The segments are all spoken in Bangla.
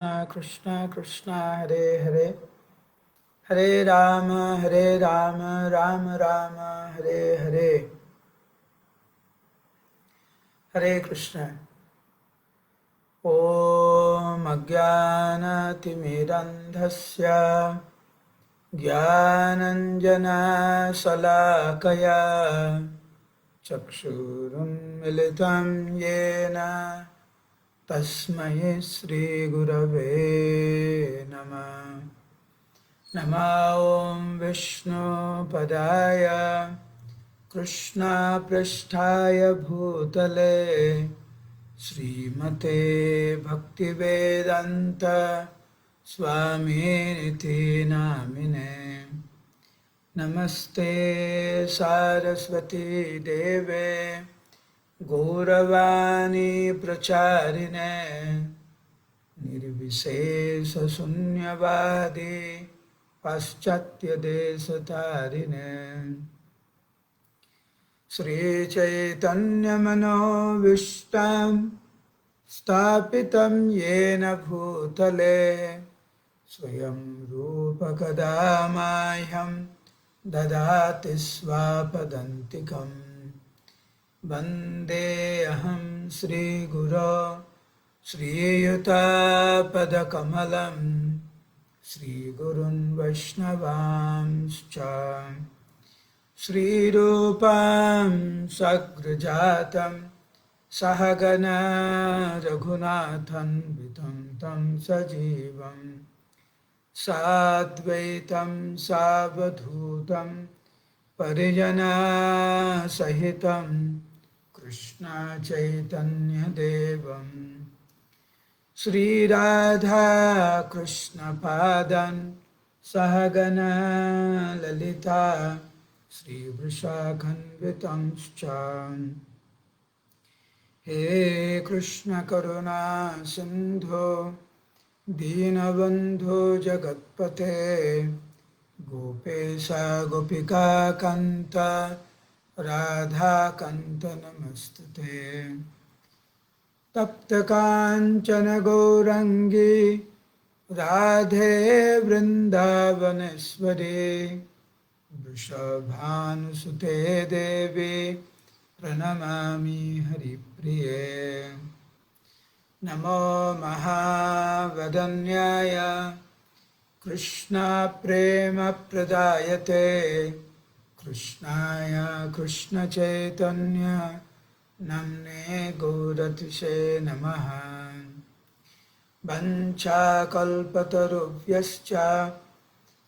कृष्ण कृष्ण हरे हरे हरे राम राम राम हरे हरे। हरे कृष्ण। ॐ अज्ञानतिमिरन्धस्य ज्ञानञ्जनशलाकया चक्षुरुन्मिलितं येन तस्मै श्रीगुरवे नमः। नमो ॐ विष्णुपदाय कृष्णपृष्ठाय भूतले श्रीमते भक्तिवेदान्त स्वामिनिति नामिने। नमस्ते सारस्वती देवे गौरवाणी प्रचारिणे निर्विशेषशून्यवादी पाश्चात्यदेशतारिणे। श्रीचैतन्यमनोभीष्टं स्थापितं येन भूतले स्वयं रूपकदा मह्यं ददाति स्वापदान्तिकम्। वन्देऽहं श्रीगुरो श्रीयुतापदकमलं श्रीगुरुन् वैष्णवांश्च श्रीरूपं सग्रजातं सहगना रघुनाथन्वितं तं सजीवं साद्वैतं सावधूतं परिजनसहितं कृष्णचैतन्यदेवं श्रीराधा कृष्णपादान् सहगना ललिता श्रीवृषाखन्वितंश्च। हे कृष्ण करुणा सिन्धो दीनबन्धो जगत्पते गोपेश गोपिकान्त राधाकान्त नमस्तुते। तप्तकाञ्चन गौराङ्गी राधे वृन्दावनेश्वरी वृषभानुसुते देवी प्रणमामि हरिप्रिये। नमो महावदन्याय कृष्णप्रेमप्रदायते कृष्णाय कृष्णचैतन्य नाम्ने गौरतिसे नमः। वञ्चाकल्पतरुभ्यश्च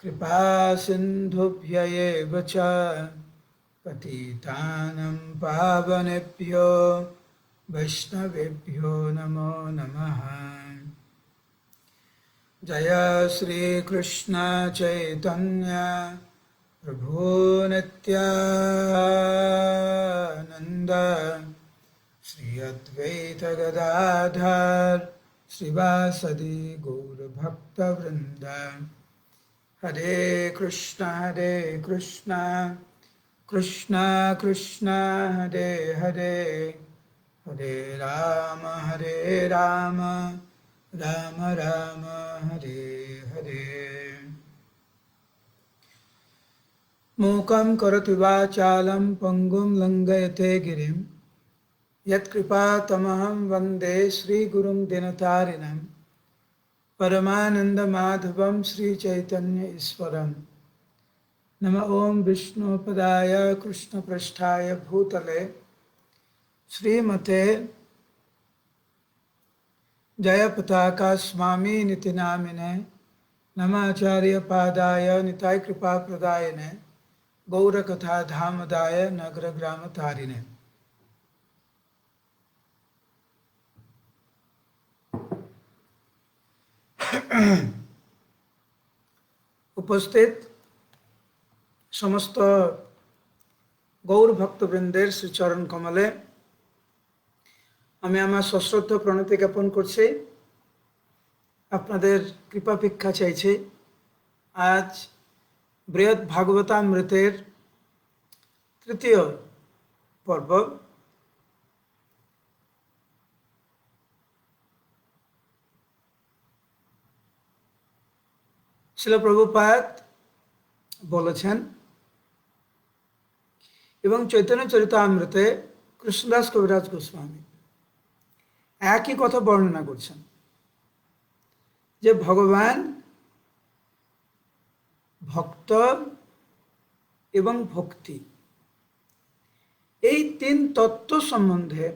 कृपासिन्धुभ्य एव च पतितानं पावनेभ्यो वैष्णवेभ्यो नमो नमः। जय श्री कृष्ण चैतन्य प्रभु नित्यानंद श्री अद्वैत गदाधर श्रीवासदि गौरभक्तवृंद। हरे कृष्ण कृष्ण कृष्ण हरे हरे हरे राम राम राम हरे हरे। मूकं करोति वाचालं पंगुं लंघयते गिरिं यत्कृपातमहं वन्दे श्रीगुरुं दिनतारिणं परमानन्दमाधवं श्रीचैतन्य ईश्वरं। नमः ओं विष्णुपदाय कृष्णपृष्ठाय भूतले श्रीमते जयपताका स्वामिनिति नामिने नमाचार्य पादाय निताय कृपा प्रदायने गौरकथा धामदाय नगर ग्राम तारिणे। उपस्थित समस्त गौर भक्तबृंदेर श्रीचरण कमले আমি আমার সশ্রদ্ধ প্রণতি জ্ঞাপন করছি, আপনাদের কৃপা ভিক্ষা চাইছি। আজ বৃহৎ ভাগবতামৃতের তৃতীয় পর্ব। শিল প্রভুপাদ বলেছেন এবং চৈতন্য চরিতামৃতে কৃষ্ণদাস কবিরাজ গোস্বামী একই কথা বর্ণনা করছেন যে ভগবান ভক্ত এবং ভক্তি এই তিন তত্ত্ব সম্বন্ধে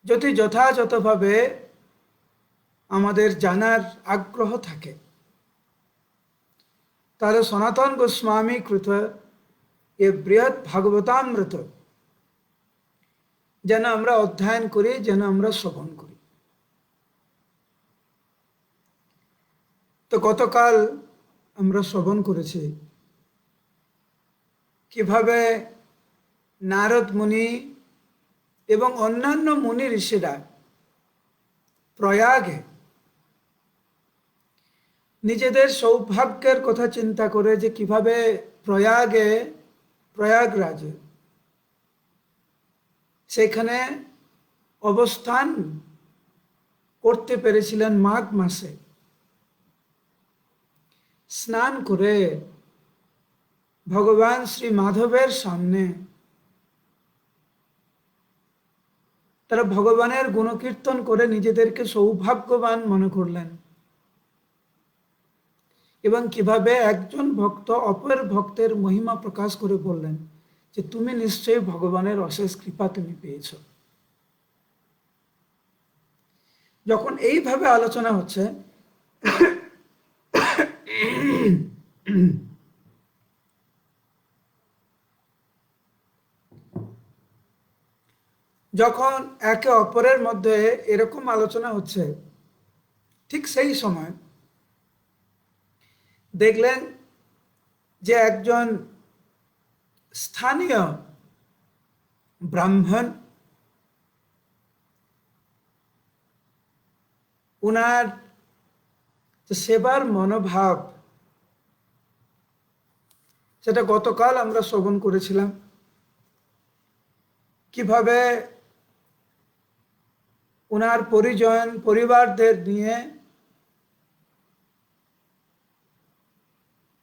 যদি যথাযথভাবে আমাদের জানার আগ্রহ থাকে তাহলে সনাতন গোস্বামী কৃত এ বৃহৎ ভাগবতামৃত যেন আমরা অধ্যয়ন করি, যেন আমরা শ্রবণ করি। তো গতকাল আমরা শ্রবণ করেছি কিভাবে নারদ মুনি এবং অন্যান্য মুনি ঋষিরা প্রয়াগে নিজেদের সৌভাগ্যের কথা চিন্তা করে যে কিভাবে প্রয়াগরাজে সেখানে অবস্থান করতে পেরেছিলেন মাঘ মাসে, স্নান করে ভগবান শ্রী মাধবের সামনে তারা ভগবানের গুণকীর্তন করে নিজেদেরকে সৌভাগ্যবান মনে করলেন এবং কিভাবে একজন ভক্ত অপর ভক্তের মহিমা প্রকাশ করে বললেন যে তুমি নিশ্চয়ই ভগবানের অশেষ কৃপা তুমি পেয়েছ। যখন এইভাবে আলোচনা হচ্ছে যখন একে অপরের মধ্যে এরকম আলোচনা হচ্ছে ঠিক সেই সময় দেখলেন যে একজন স্থানীয় ব্রাহ্মণ উনার সেবার মনোভাব সেটা গতকাল আমরা শ্রবণ করেছিলাম কিভাবে উনার পরিবারদের নিয়ে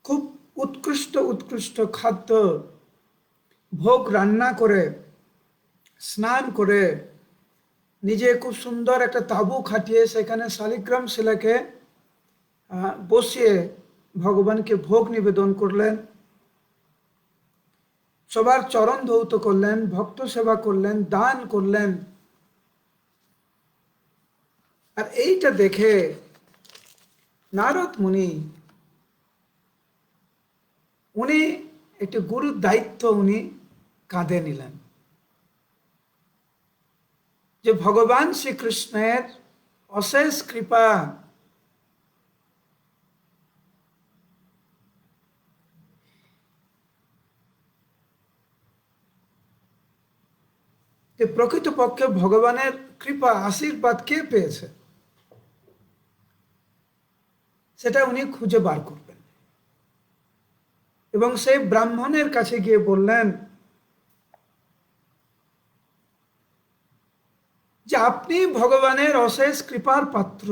খুব উৎকৃষ্ট খাদ্য ভোগ রান্না করে স্নান করে নিজে খুব সুন্দর একটা তাঁবু খাটিয়ে সেখানে শালিগ্রাম শিলাকে বসিয়ে ভগবানকে ভোগ নিবেদন করলেন, সবার চরণ ধৌত করলেন, ভক্ত সেবা করলেন, দান করলেন। আর এইটা দেখে নারদ মুনি উনি একটি গুরুর দায়িত্ব উনি কাঁধে নিলেন যে ভগবান শ্রীকৃষ্ণের অশেষ কৃপা যে প্রকৃতপক্ষে ভগবানের কৃপা আশীর্বাদ কে পেয়েছে সেটা উনি খুঁজে বার করবেন এবং সেই ব্রাহ্মণের কাছে গিয়ে বললেন যে আপনি ভগবানের অশেষ কৃপার পাত্র,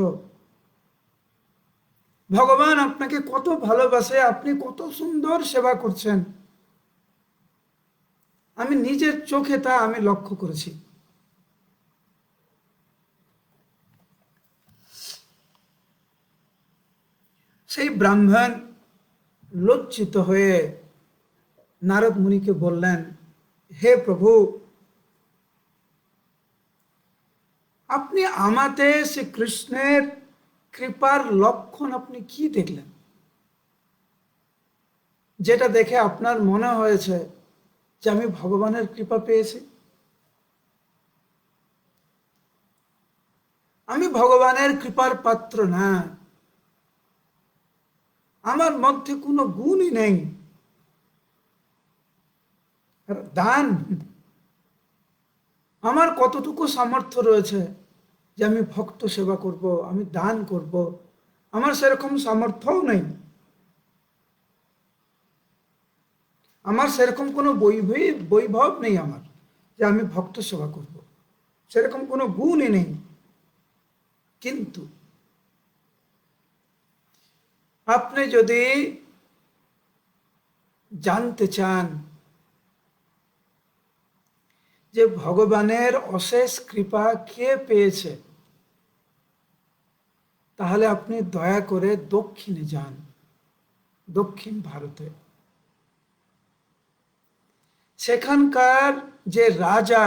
ভগবান আপনাকে কত ভালোবাসে, আপনি কত সুন্দর সেবা করছেন, আমি নিজের চোখে তা আমি লক্ষ্য করেছি। সেই ব্রাহ্মণ লজ্জিত হয়ে নারদ মুনিকে বললেন, হে প্রভু, আপনি আমাতে শ্রীকৃষ্ণের কৃপার লক্ষণ আপনি কি দেখলেন যেটা দেখে আপনার মনে হয়েছে যে আমি ভগবানের কৃপা পেয়েছি? আমি ভগবানের কৃপার পাত্র না, আমার মধ্যে কোনো গুণই নেই। দান, আমার কতটুকু সামর্থ্য রয়েছে যে আমি ভক্ত সেবা করব, আমি দান করব, আমার সেরকম সামর্থ্যও নেই। আমার সেরকম কোনো বৈভব নেই আমার যে আমি ভক্ত সেবা করব, সেরকম কোনো গুণই নেই। কিন্তু আপনি যদি জানতে চান যে ভগবানের অশেষ কৃপা কে পেয়েছে, তাহলে আপনি দয়া করে দক্ষিণে যান, দক্ষিণ ভারতে। সেখানকার যে রাজা,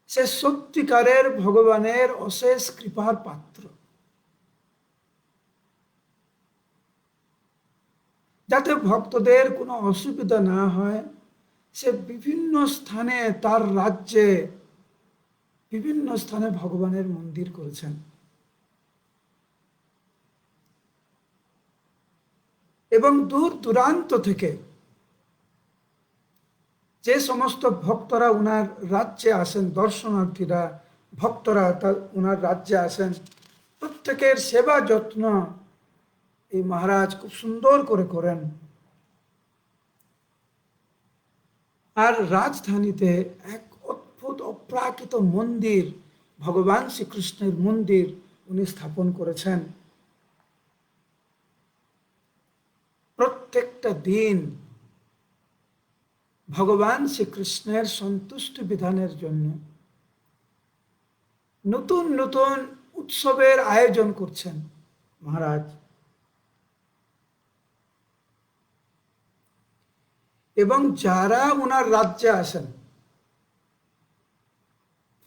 সে সত্যিকারের ভগবানের অশেষ কৃপার পাত্র। যাতে ভক্তদের কোনো অসুবিধা না হয়, সে বিভিন্ন স্থানে, তার রাজ্যে বিভিন্ন স্থানে ভগবানের মন্দির করেছেন। এবং দূর দূরান্ত থেকে যে সমস্ত ভক্তরা উনার রাজ্যে আসেন, দর্শনার্থীরা, ভক্তরা উনার রাজ্যে আসেন, প্রত্যেকের সেবা যত্ন এই মহারাজ খুব সুন্দর করে করেন। আর রাজধানীতে এক অদ্ভুত অপ্রাকৃত মন্দির, ভগবান শ্রীকৃষ্ণের মন্দির উনি স্থাপন করেছেন। প্রত্যেকটা দিন ভগবান শ্রীকৃষ্ণের সন্তুষ্টি বিধানের জন্য নতুন নতুন উৎসবের আয়োজন করছেন মহারাজ। এবং যারা ওনার রাজ্যে আসেন,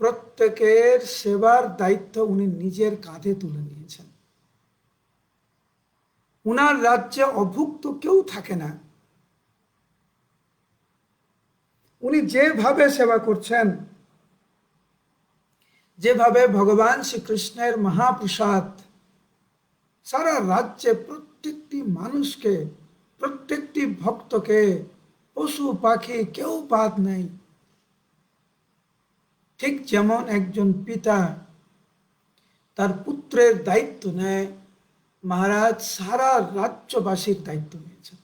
প্রত্যেকের সেবার দায়িত্ব উনি নিজের কাঁধে তুলে নিয়েছেন। উনার রাজ্যে অভুক্ত কেউ থাকে না। উনি যেভাবে সেবা করছেন, যেভাবে ভগবান শ্রীকৃষ্ণের মহাপ্রসাদ সারা রাজ্যে প্রত্যেকটি মানুষকে, প্রত্যেকটি ভক্তকে, পশু পাখি কেউ বাদ নেই। ঠিক যেমন একজন পিতা তার পুত্রের দায়িত্ব নেয়, মহারাজ সারা রাজ্যবাসীর দায়িত্ব নিয়েছেন।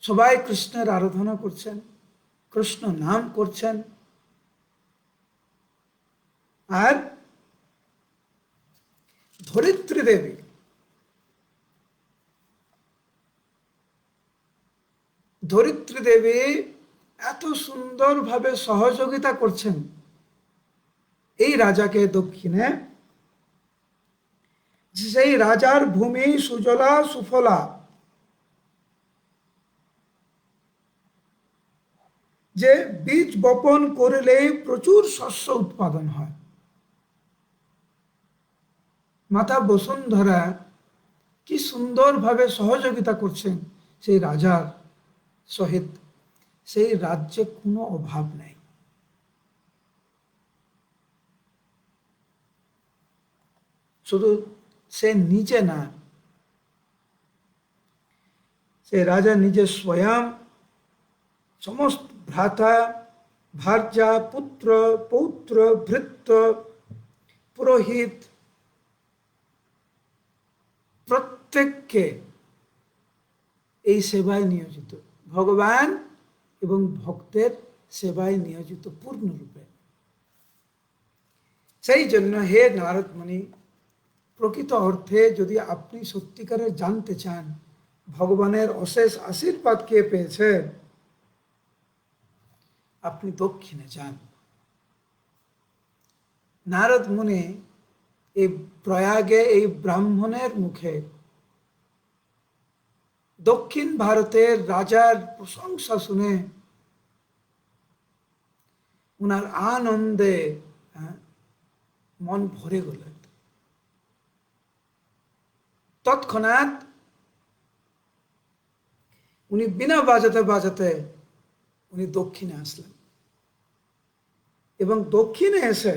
সবাই কৃষ্ণের আরাধনা করছেন, কৃষ্ণ নাম করছেন। আর ধরিত্রী দেবী, ধরিত্রী দেবী এত সুন্দরভাবে সহযোগিতা করছেন এই রাজাকে দক্ষিণে, সেই রাজার ভূমি সুজলা সুফলা, যে বীজ বপন করলেই প্রচুর শস্য উৎপাদন হয়। মাতা বসুন্ধরা কি সুন্দরভাবে সহযোগিতা করছেন সেই রাজার সহিত। সেই রাজ্যে কোনো অভাব নাই। শুধু সে নিজে না, সে রাজা নিজে স্বয়ং সমস্ত ভ্রাতা, ভার্যা, পুত্র, পৌত্র, ভৃত্য, পুরোহিত প্রত্যেককে এই সেবায় নিয়োজিত, ভগবান এবং ভক্তের সেবায় নিয়োজিত পূর্ণরূপে। সেই জন্য হে নারদ মুনি, প্রকৃত অর্থে যদি আপনি সত্যিকারে জানতে চান ভগবানের অশেষ আশীর্বাদ কে পেয়েছে, আপনি দক্ষিণে যান। নারদ মুনি এই প্রয়াগে এই ব্রাহ্মণের মুখে দক্ষিণ ভারতের রাজার প্রশংসা শুনে উনার আনন্দে মন ভরে গেল। তৎক্ষণাৎ উনি বিনা বাজাতে বাজাতে উনি দক্ষিণে আসলেন। এবং দক্ষিণে এসে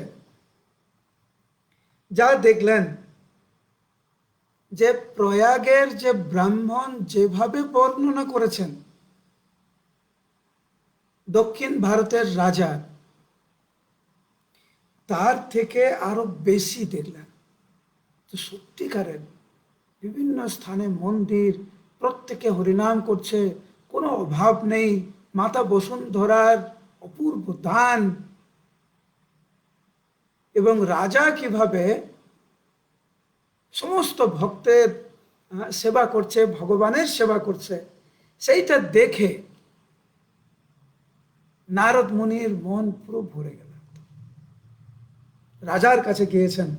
যা দেখলেন, যে প্রয়াগের যে ব্রাহ্মণ যেভাবে বর্ণনা করেছেন দক্ষিণ ভারতের রাজা, তার থেকে আরো বেশি দেখলেন। তো সত্যিকারের বিভিন্ন স্থানে মন্দির, প্রত্যেকে হরিনাম করছে, কোনো অভাব নেই। মাতা বসুন্ধরার অপূর্ব দান, এবং রাজা কিভাবে সমস্ত ভক্তের সেবা করছে, ভগবানের সেবা করছে, সেইটা দেখে নারদ মুনির মন পুরো ভরে গেল। রাজার কাছে গিয়েছেন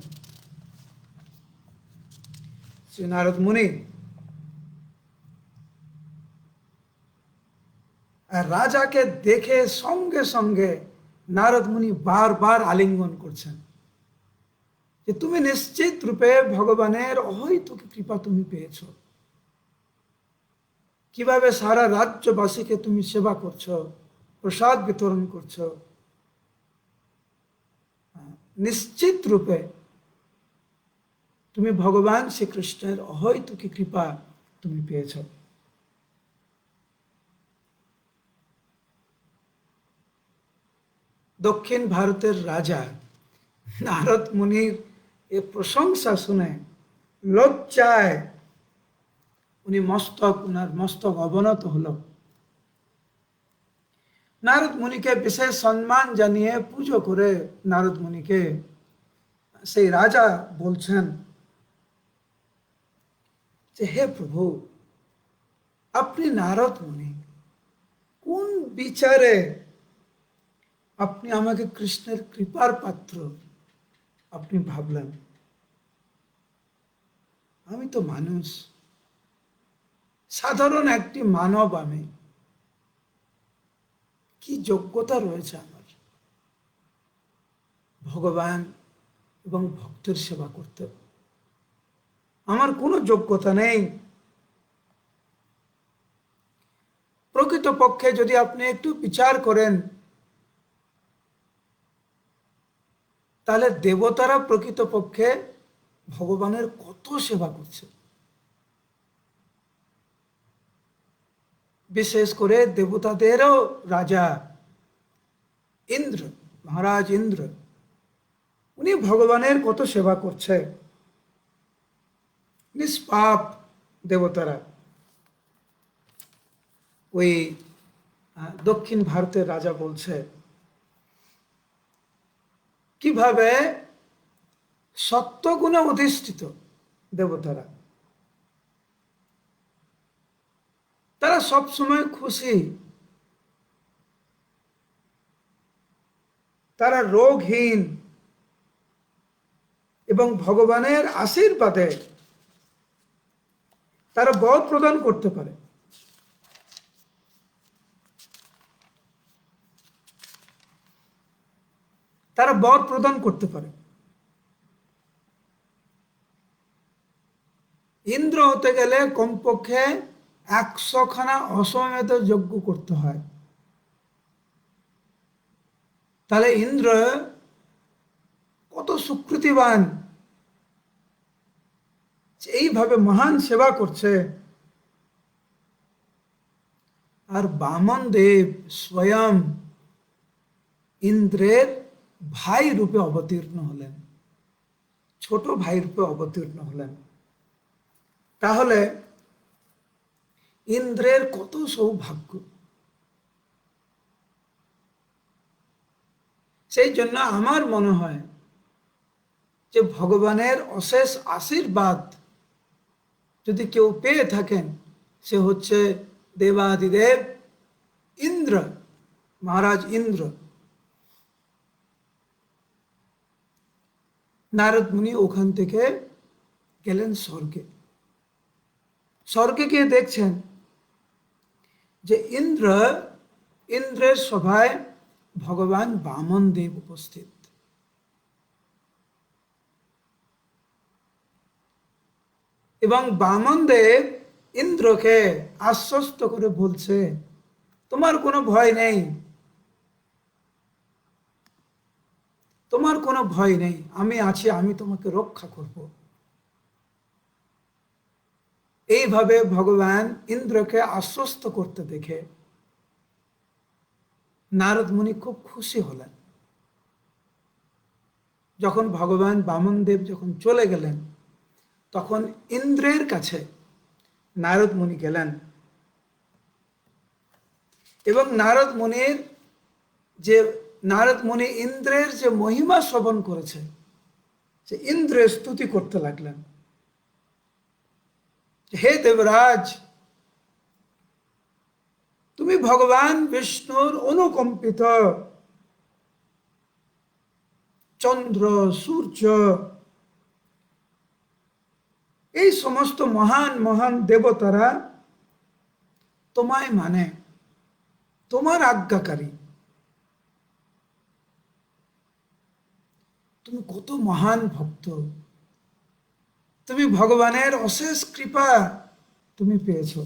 শ্রী নারদ মুনি, আর রাজাকে দেখে সঙ্গে সঙ্গে নারদ মুনি বারবার আলিঙ্গন করছেন যে তুমি নিশ্চিত রূপে ভগবানের অহৈতুক কৃপা তুমি পেয়েছ। কিভাবে সারা রাজ্যবাসীকে তুমি সেবা করছো, প্রসাদ বিতরণ করছো, নিশ্চিত রূপে তুমি ভগবান শ্রীকৃষ্ণের অহৈতুকী কৃপা তুমি পেয়েছ। দক্ষিণ ভারতের রাজা নারদ মুনির এ প্রশংসা শুনে লজ্জায় উনার মস্তক অবনত হলো। নারদ মুনিকে বিশেষ সম্মান জানিয়ে পুজো করে নারদ মুনিকে সেই রাজা বলছেন যে হে প্রভু, আপনি নারদ মুনি, কোন বিচারে আপনি আমাকে কৃষ্ণের কৃপার পাত্র আপনি ভাবলেন? আমি তো মানুষ, সাধারণ একটি মানব, আমি কি যোগ্যতা রয়েছে আমার ভগবান এবং ভক্তের সেবা করতে? আমার কোনো যোগ্যতা নেই। প্রকৃতপক্ষে যদি আপনি একটু বিচার করেন, তাহলে দেবতারা প্রকৃতপক্ষে ভগবানের কত সেবা করছে। বিশেষ করে দেবতাদেরও রাজা ইন্দ্র, মহারাজ ইন্দ্র, উনি ভগবানের কত সেবা করছে। নিষ্পাপ দেবতারা। ওই দক্ষিণ ভারতের রাজা বলছে কিভাবে সত্যগুণে অধিষ্ঠিত দেবতারা, তারা সবসময় খুশি, তারা রোগহীন এবং ভগবানের আশীর্বাদে তারা বর প্রদান করতে পারে। তারা বর প্রদান করতে পারে। ইন্দ্র হতে গেলে কমপক্ষে 100 খানা অশ্বমেধ যজ্ঞ করতে হয়। তাহলে ইন্দ্র কত সুকৃতিবান, এইভাবে মহান সেবা করছে। আর বামন দেব স্বয়ং ইন্দ্রের ভাই রূপে অবতীর্ণ হলেন, ছোট ভাই রূপে অবতীর্ণ হলেন। তাহলে ইন্দ্রের কত সৌভাগ্য। সেই জন্য আমার মনে হয় যে ভগবানের অশেষ আশীর্বাদ যদি কেউ পেয়ে থাকেন, সে হচ্ছে দেবাদিদেব ইন্দ্র, মহারাজ ইন্দ্র। নারদ মুনি ওখান থেকে গেলেন স্বর্গে। স্বর্গে গিয়ে দেখছেন যে ইন্দ্রের সভায় ভগবান বামন দেব উপস্থিত। এবং বামন দেব ইন্দ্রকে আশ্বস্ত করে বলছে, তোমার কোনো ভয় নেই, তোমার কোনো ভয় নেই, আমি আছি, আমি তোমাকে রক্ষা করব। এইভাবে ভগবান ইন্দ্রকে আশ্বস্ত করতে দেখে নারদ মুনি খুব খুশি হলেন। যখন ভগবান বামন দেব যখন চলে গেলেন, তখন ইন্দ্রের কাছে নারদ মুনি গেলেন এবং নারদ মুনি ইন্দ্রের যে মহিমা শ্রবণ করেছে, সে ইন্দ্রের স্তুতি করতে লাগলেন। হে দেবরাজ, তুমি ভগবান বিষ্ণুর অনুকম্পিত চন্দ্র, সূর্য, এই সমস্ত মহান মহান দেবতারা তোমায় মানে, তোমার আজ্ঞাকারী। তুমি কত মহান ভক্ত, তুমি ভগবানের অশেষ কৃপা তুমি পেয়েছো।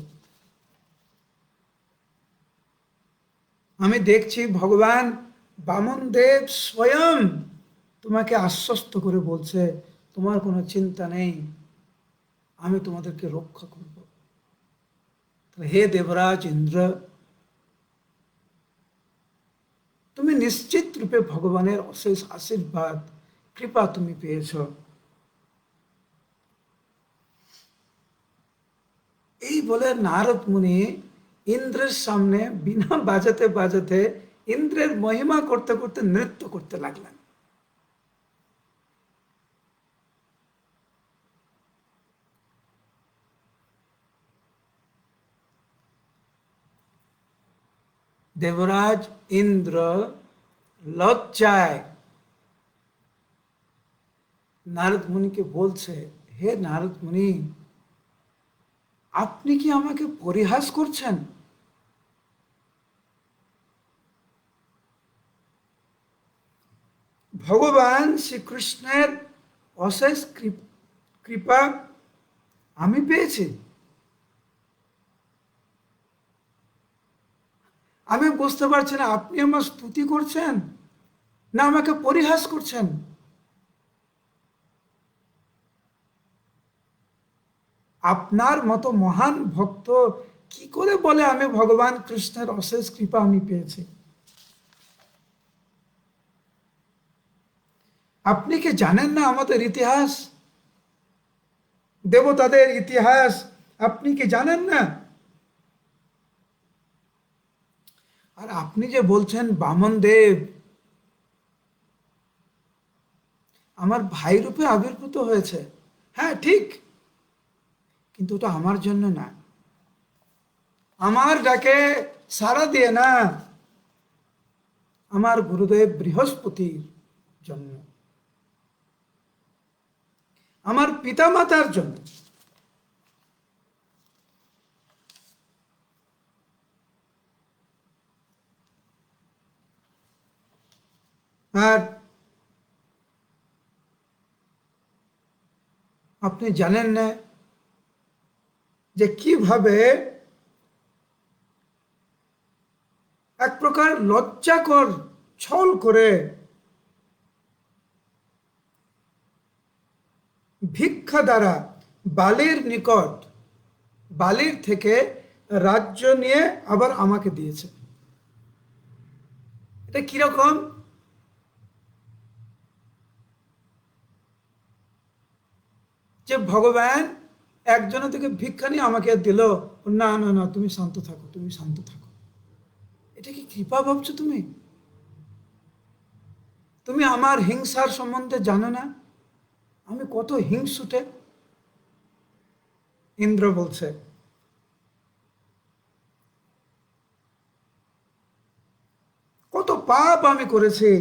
আমি দেখছি ভগবান বামন দেব স্বয়ং তোমাকে আশ্বস্ত করে বলছে, তোমার কোনো চিন্তা নেই, আমি তোমাদেরকে রক্ষা করব। হে দেবরাজ ইন্দ্র, তুমি নিশ্চিত রূপে ভগবানের অশেষ আশীর্বাদ কৃপা তুমি পেয়েছ। এই বলে নারদ মুনি ইন্দ্রের সামনে বিনা বাজাতে বাজাতে ইন্দ্রের মহিমা করতে করতে নৃত্য করতে লাগলেন। দেবরাজ ইন্দ্র লজ্জায় নারদ মুনিকে বলছে, হে নারদ মুনি, আপনি কি আমাকে পরিহাস করছেন? ভগবান শ্রীকৃষ্ণের অশেষ কৃপা আমি পেয়েছি। আমি বুঝতে পারছি না, আপনি আমার স্তুতি করছেন না আমাকে পরিহাস করছেন। আপনার মতো মহান ভক্ত কি করে বলে আমি ভগবান কৃষ্ণের অশেষ কৃপা আমি পেয়েছি? আপনি কি জানেন না আমাদের ইতিহাস, দেবতাদের ইতিহাস আপনি কি জানেন না? আর আপনি যে বলছেন বামন দেব আমার ভাই রূপে আবির্ভূত হয়েছে, হ্যাঁ ঠিক, কিন্তু ওটা আমার জন্য না, আমার ডাকে সাড়া দিয়ে না, আমার গুরুদেব বৃহস্পতির জন্য, আমার পিতা মাতার জন্য। আর আপনি জানেন না যে কিভাবে এক প্রকার লজ্জাকর ছল করে ভিক্ষা দ্বারা বালির নিকট, বালির থেকে রাজ্য নিয়ে আবার আমাকে দিয়েছে। এটা কিরকম? যে ভগবান একজনের থেকে ভিক্ষা নিয়ে আমাকে দিল, না না না তুমি শান্ত থাকো, তুমি শান্ত থাকো। এটা কি কৃপা ভাবছো তুমি? তুমি আমার হিংসার সম্বন্ধে জানো না, আমি কত হিংসুটে। ইন্দ্র বলছে, কত পাপ আমি করেছি,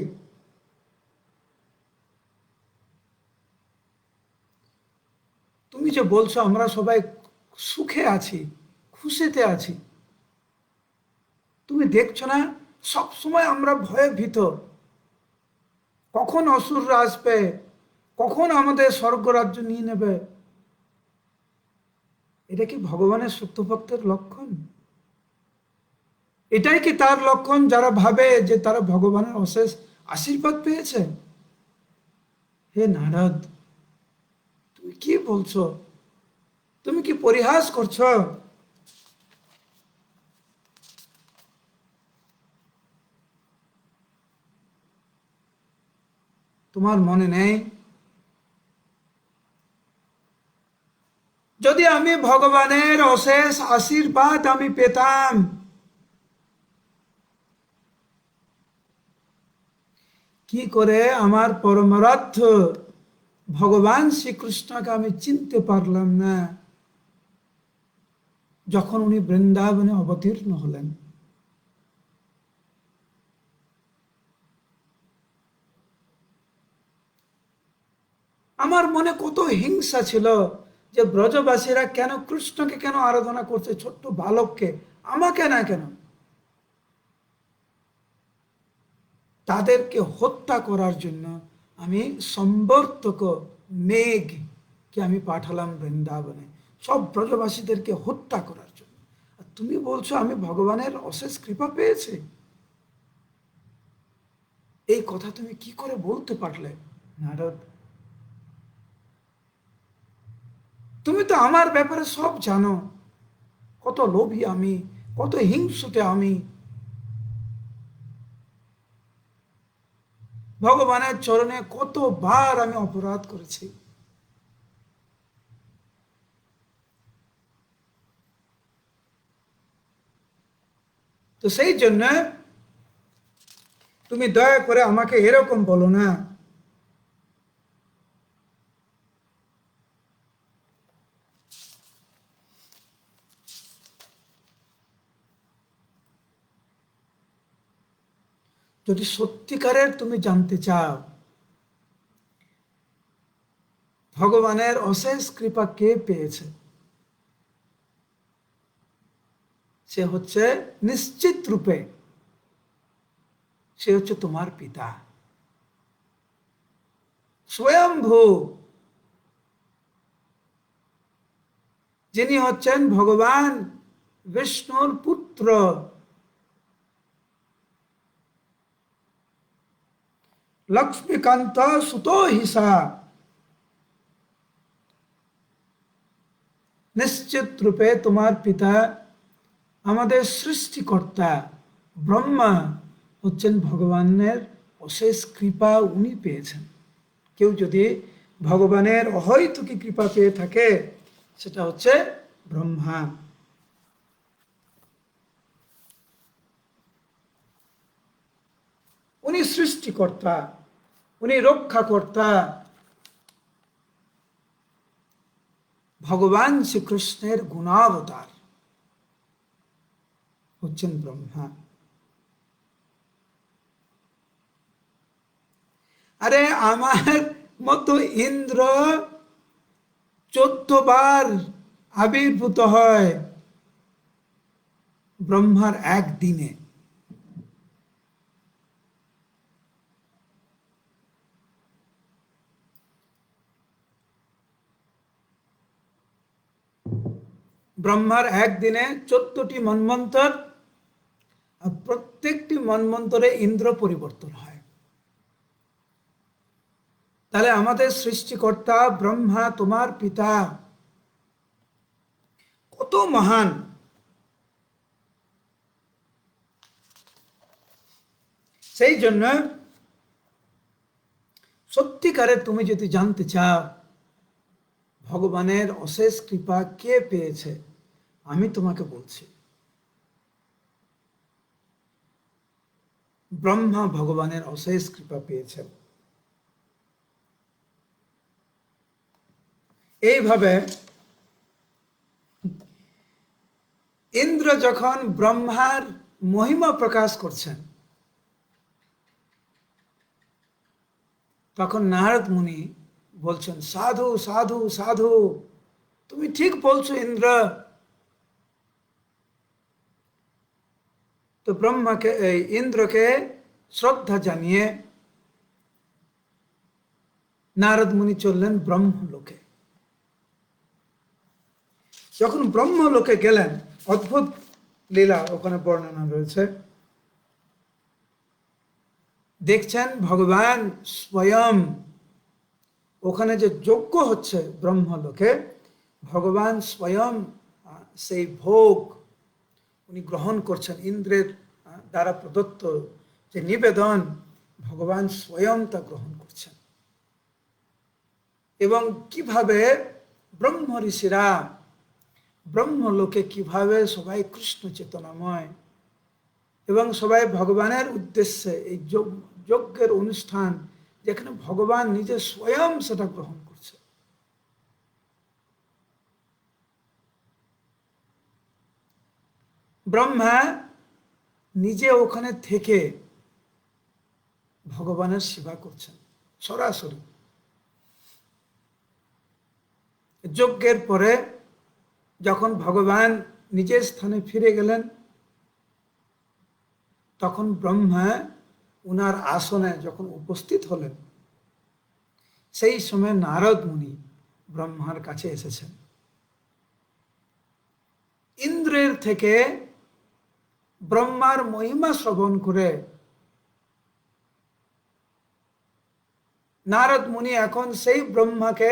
তুমি যে বলছো আমরা সবাই সুখে আছি, খুশিতে আছি, তুমি দেখছো না সব সময় আমরা ভয়ে ভীত, কখন অসুররা আসবে, কখন আমাদের স্বর্গরাজ্য নিয়ে নেবে। এটা কি ভগবানের সত্যভক্তের লক্ষণ? এটাই কি তার লক্ষণ যারা ভাবে যে তারা ভগবানের অশেষ আশীর্বাদ পেয়েছে? হে নারদ, তুমি কি বলছো? তুমি কি পরিহাস করছো? তোমার মনে নেই যদি আমি ভগবানের অশেষ আশীর্বাদ আমি পেতাম, কি করে আমার পরমারাধ্য ভগবান শ্রীকৃষ্ণকে আমি চিনতে পারলাম না, যখন উনি বৃন্দাবনে অবতীর্ণ হলেন, আমার মনে কত হিংসা ছিল যে ব্রজবাসীরা কেন কৃষ্ণকে কেন আরাধনা করছে, ছোট্ট বালককে, আমাকে না কেন। তাদেরকে হত্যা করার জন্য আমি সম্বর্তক মেঘকে আমি পাঠালাম বৃন্দাবনে, সব ব্রজবাসীদেরকে হত্যা করার জন্য। আর তুমি বলছো আমি ভগবানের অশেষ কৃপা পেয়েছি? এই কথা তুমি কি করে বলতে পারলে নারদ? তুমি তো আমার ব্যাপারে সব জানো, কত লোভী আমি, কত হিংসুটে আমি। ভগবানের চরণে কতবার আমি অপরাধ করেছি। তো সেই জন্য তুমি দয়া করে আমাকে এরকম বলো না। যদি সত্যিকারের তুমি জানতে চাও ভগবানের অশেষ কৃপা কে পেয়েছে, সে হচ্ছে নিশ্চিত রূপে সে হচ্ছে তোমার পিতা স্বয়ম্ভু, যিনি হচ্ছেন ভগবান বিষ্ণুর পুত্র। লক্ষ্মীকান্ত সুতো হিসা, নিশ্চিত রূপে তোমার পিতা আমাদের সৃষ্টিকর্তা ব্রহ্মা হচ্ছেন ভগবানের অশেষ কৃপা উনি পেয়েছেন। কেউ যদি ভগবানের অহৈতুকী কৃপা পেয়ে থাকে সেটা হচ্ছে ব্রহ্মা। উনি সৃষ্টিকর্তা, উনি রক্ষাকর্তা। ভগবান শ্রীকৃষ্ণের গুণাবতার হচ্ছেন ব্রহ্মা। আরে আমার মতো ইন্দ্র 14 বার আবির্ভূত হয় ব্রহ্মার একদিনে। ব্রহ্মার একদিনে 14টি মন্বন্তর, আর প্রত্যেকটি মন্বন্তরে ইন্দ্র পরিবর্তন হয়। তাহলে আমাদের সৃষ্টিকর্তা ব্রহ্মা তোমার পিতা কত মহান। সেই জন্য সত্যিকারে তুমি যদি জানতে চাও ভগবানের অশেষ কৃপা কে পেয়েছে, আমি তোমাকে বলছি ব্রহ্মা ভগবানের অশেষ কৃপা পেয়েছেন। এইভাবে ইন্দ্র যখন ব্রহ্মার মহিমা প্রকাশ করছেন তখন নারদ মুনি বলছেন সাধু সাধু সাধু, তুমি ঠিক বলছো ইন্দ্র। তো ব্রহ্মাকে ইন্দ্রকে শ্রদ্ধা জানিয়ে নারদ মুনি চললেন ব্রহ্মলোকে। যখন ব্রহ্মলোকে গেলেন, অদ্ভুত লীলা ওখানে বর্ণনা রয়েছে। দেখছেন ভগবান স্বয়ং ওখানে যে যজ্ঞ হচ্ছে ব্রহ্মলোকে, ভগবান স্বয়ং সেই ভোগ উনি গ্রহণ করছেন। ইন্দ্রের দ্বারা প্রদত্ত যে নিবেদন ভগবান স্বয়ং তা গ্রহণ করছেন। এবং কিভাবে ব্রহ্ম ঋষিরা ব্রহ্মলোকে কিভাবে সবাই কৃষ্ণ চেতনাময় এবং সবাই ভগবানের উদ্দেশ্যে এই যজ্ঞের অনুষ্ঠান যেখানে ভগবান নিজে স্বয়ং সেটা গ্রহণ করছে। ব্রহ্মা নিজে ওখানে থেকে ভগবানের সেবা করছেন সরাসরি। যজ্ঞের পরে যখন ভগবান নিজের স্থানে ফিরে গেলেন, তখন ব্রহ্মা উনার আসনে যখন উপস্থিত হলেন, সেই সময় নারদ মুনি ব্রহ্মার কাছে এসেছেন। ইন্দ্রের থেকে ব্রহ্মার মহিমা শ্রবণ করে নারদ মুনি এখন সেই ব্রহ্মাকে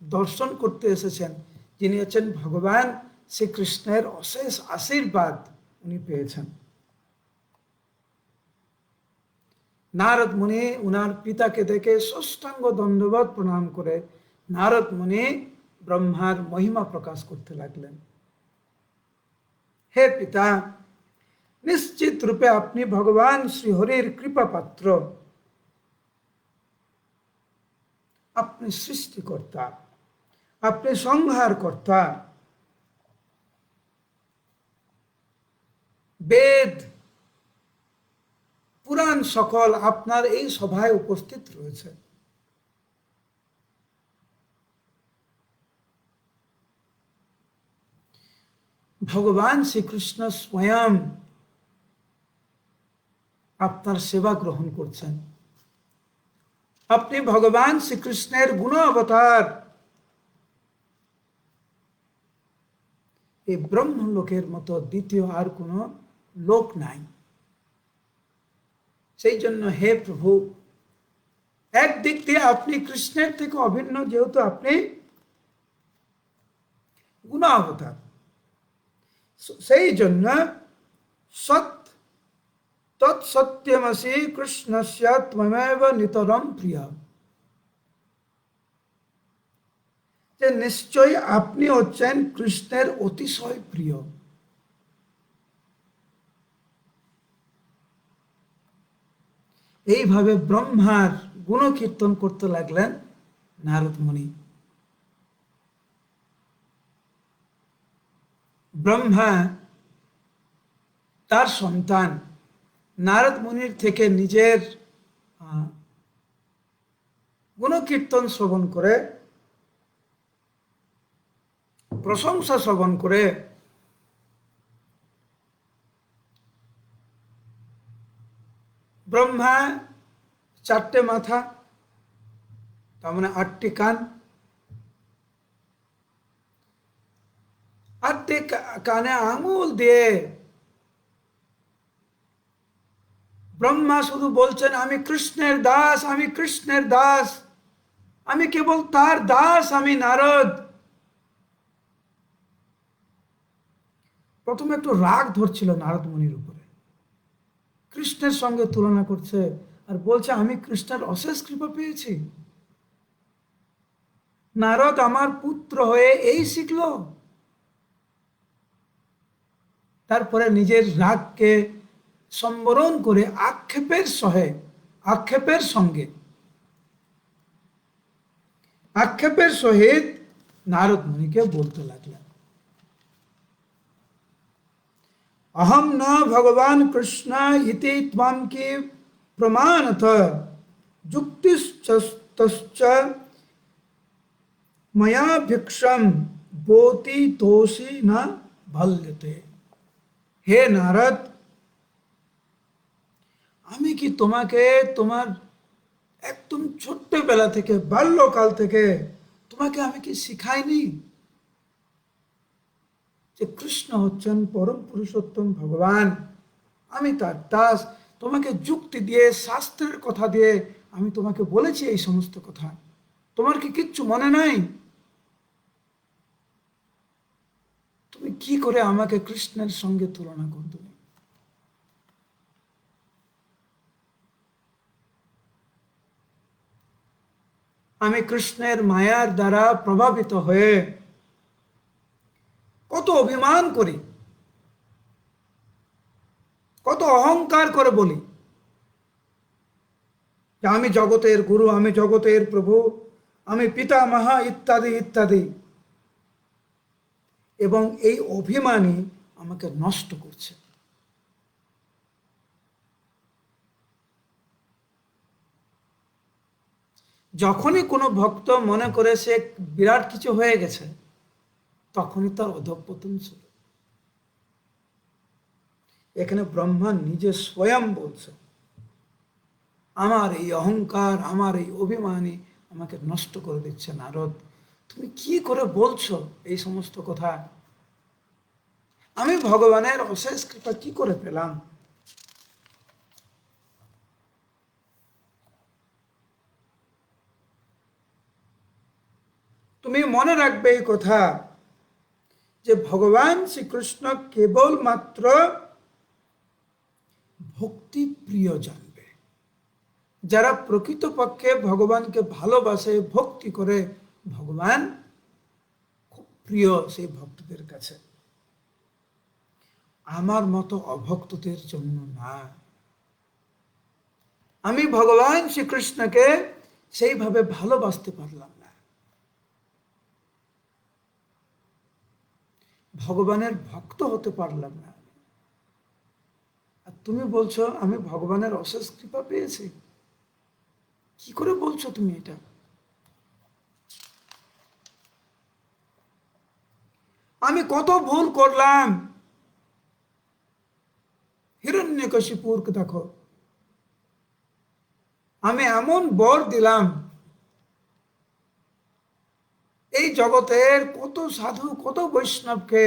দর্শন করতে এসেছেন, যিনি হচ্ছেন ভগবান শ্রীকৃষ্ণের অশেষ আশীর্বাদ উনি পেয়েছেন। নারদ মুনি উনার পিতাকে দেখে সাষ্টাঙ্গ দণ্ডবত প্রণাম করে নারদ মুনি ব্রহ্মার মহিমা প্রকাশ করতে লাগলেন। হে পিতা, নিশ্চিত রূপে আপনি ভগবান শ্রীহরির কৃপা পাত্র, আপনি সৃষ্টিকর্তা, আপনি সংহারকর্তা। বেদ পুরাণ সকল আপনার এই সভায় উপস্থিত রয়েছে। ভগবান শ্রীকৃষ্ণ স্বয়ং আপনার সেবা গ্রহণ করছেন। আপনি ভগবান শ্রীকৃষ্ণের গুণ অবতার। এই ব্রহ্মলোকের মতো দ্বিতীয় আর কোনো লোক নাই। সেই জন্য হে প্রভু, একদিক দিয়ে আপনি কৃষ্ণের থেকে অভিন্ন, যেহেতু আপনি গুণ অবতার। সেই জন্য তৎসত্যমসি কৃষ্ণস্য ত্বমেব নিতরম প্রিয়, যে নিশ্চয় আপনি হচ্ছেন কৃষ্ণের অতিশয় প্রিয়। এইভাবে ব্রহ্মার গুণকীর্তন করতে লাগলেন নারদ মুনি। ব্রহ্মা তার সন্তান নারদ মুনির থেকে নিজের গুণকীর্তন শ্রবণ করে, প্রশংসা শ্রবণ করে ব্রহ্মা 4টে মাথা, তার মানে 8টি কান, 8টি কানে আঙুল দিয়ে ব্রহ্মা শুধু বলছেন, আমি কৃষ্ণের দাস, আমি কৃষ্ণের দাস, আমি কেবল তার দাস, আমি নারদ। প্রথমে একটু রাগ ধরছিল নারদ মুনির উপরে, কৃষ্ণের সঙ্গে তুলনা করছে আর বলছে আমি কৃষ্ণের অশেষ কৃপা পেয়েছি, নারদ আমার পুত্র হয়ে এই শিখলো। তারপরে নিজের রাগকে সম্বরণ করে আক্ষেপের সহিত নারদ মুনিকে বলতে লাগলেন, अहम न भगवान कृष्ण इति त्वं की प्रमाणत जुक्तिश्च मया भिक्षम बोति तोषी न भल्यते। हे नारद, আমি কি তোমাকে তোমার একদম ছোট্টবেলা থেকে, বাল্যকাল থেকে তোমাকে আমি কি শিখাইনি যে কৃষ্ণ হচ্ছেন পরম পুরুষোত্তম ভগবান, আমি তার দাস? তোমাকে যুক্তি দিয়ে, শাস্ত্রের কথা দিয়ে আমি তোমাকে বলেছি এই সমস্ত কথা, তোমার কি কিচ্ছু মনে নাই? তুমি কি করে আমাকে কৃষ্ণের সঙ্গে তুলনা করতে? আমি কৃষ্ণের মায়ার দ্বারা প্রভাবিত হয়ে কত অভিমান করি, কত অহংকার করে বলি যে আমি জগতের গুরু, আমি জগতের প্রভু, আমি পিতামহ ইত্যাদি ইত্যাদি। এবং এই অভিমানই আমাকে নষ্ট করছে। যখনই কোনো ভক্ত মনে করে সে বিরাট কিছু হয়ে গেছে, তখনই তার অধঃপতন শুরু। এখানে ব্রহ্মা নিজে স্বয়ং বলছে, আমার এই অহংকার, আমার এই অভিমানী আমাকে নষ্ট করে দিচ্ছে। নারদ, তুমি কি করে বলছো এই সমস্ত কথা? আমি ভগবানের অশেষ কৃপা কি করে পেলাম? তুমি মনে রাখবে এই কথা, যে ভগবান শ্রীকৃষ্ণ কেবলমাত্র ভক্তি প্রিয় জানবে। যারা প্রকৃতপক্ষে ভগবানকে ভালোবাসে, ভক্তি করে, ভগবান খুব প্রিয় সেই ভক্তদের কাছে, আমার মতো অভক্তদের জন্য না। আমি ভগবান শ্রীকৃষ্ণকে সেইভাবে ভালোবাসতে পারলাম না, ভগবানের ভক্ত হতে পারলাম না। আর তুমি বলছো আমি ভগবানের অশেষ কৃপা পেয়েছি? কি করে বলছো তুমি এটা? আমি কত ভুল করলাম। হিরণ্যকশিপুরকে দেখো, আমি এমন বর দিলাম, এই জগতের কত সাধু, কত বৈষ্ণবকে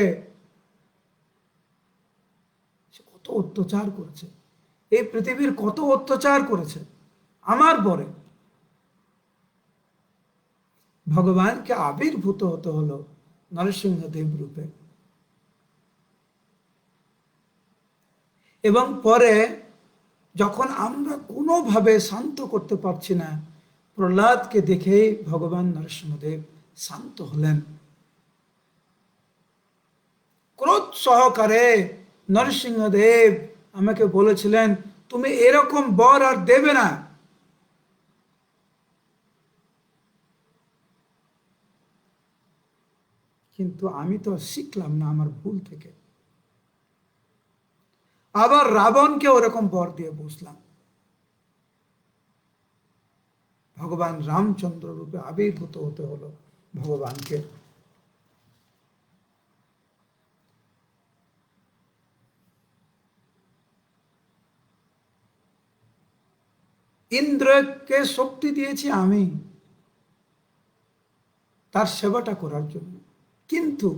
কত অত্যাচার করেছে, এই পৃথিবীর কত অত্যাচার করেছে আমার বরে। ভগবানকে আবির্ভূত হতে হলো নরসিংহদেব রূপে, এবং পরে যখন আমরা কোনোভাবে শান্ত করতে পারছি না, প্রহ্লাদকে দেখেই ভগবান নরসিংহদেব শান্ত হলেন। ক্রোধ সহকারে নরসিংহদেব আমাকে বলেছিলেন, তুমি এরকম বর আর দেবে না। কিন্তু আমি তো শিখলাম না আমার ভুল থেকে, আবার রাবণকে ওরকম বর দিয়ে বসলাম। ভগবান রামচন্দ্র রূপে আবির্ভূত হতে হলো ভগবানকে। ইন্দ্রকে শক্তি দিয়েছি আমি তার সেবাটা করার জন্য, কিন্তু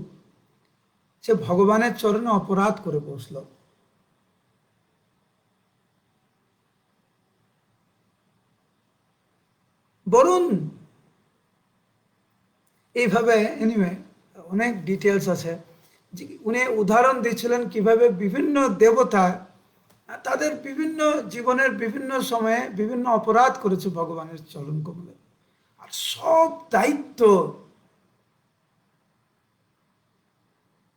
সে ভগবানের চরণে অপরাধ করে বসল। বরুণ এইভাবে, এনিওয়ে অনেক ডিটেলস আছে, যে উনি উদাহরণ দিয়েছিলেন কিভাবে বিভিন্ন দেবতা তাদের বিভিন্ন জীবনের বিভিন্ন সময়ে বিভিন্ন অপরাধ করেছে ভগবানের চরণ কমলে, আর সব দায়িত্ব,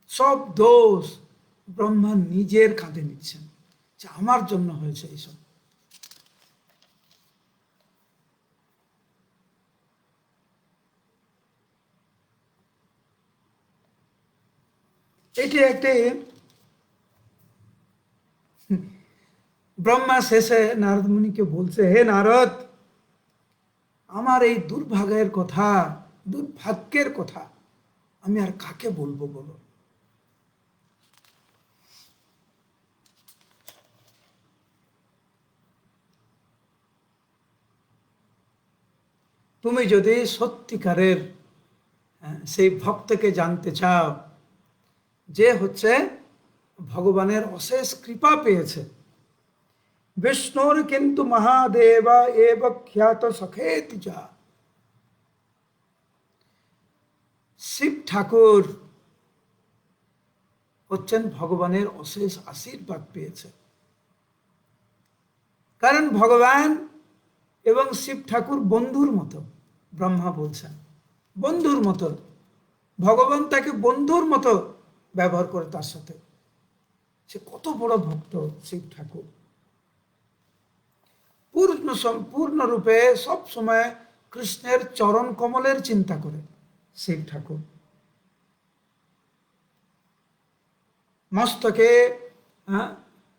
সব দোষ ব্রহ্মা নিজের কাঁধে নিচ্ছেন, যে আমার জন্য হয়েছে এইসব। এটি একটি ব্রহ্মা শেষে নারদ মুনিকে বলছে, হে নারদ, আমার এই দুর্ভাগ্যের কথা, দুর্ভাগ্যের কথা আমি আর কাকে বলবো বলো? তুমি যদি সত্যিকারের সেই ভক্তকে জানতে চাও, যে হচ্ছে ভগবানের অশেষ কৃপা পেয়েছে, বিষ্ণুর কিন্তু মহাদেবা এব খ্যাত সখেতি যা, শিব ঠাকুর হচ্ছেন ভগবানের অশেষ আশীর্বাদ পেয়েছে। কারণ ভগবান এবং শিব ঠাকুর বন্ধুর মতো, ব্রহ্মা বলছেন বন্ধুর মতো, ভগবান তাকে বন্ধুর মতো ব্যবহার করে তার সাথে। সে কত বড় ভক্ত শিব ঠাকুর, পূর্ণরূপে সব সময় কৃষ্ণের চরণ কমলের চিন্তা করে শিব ঠাকুর। মস্তকে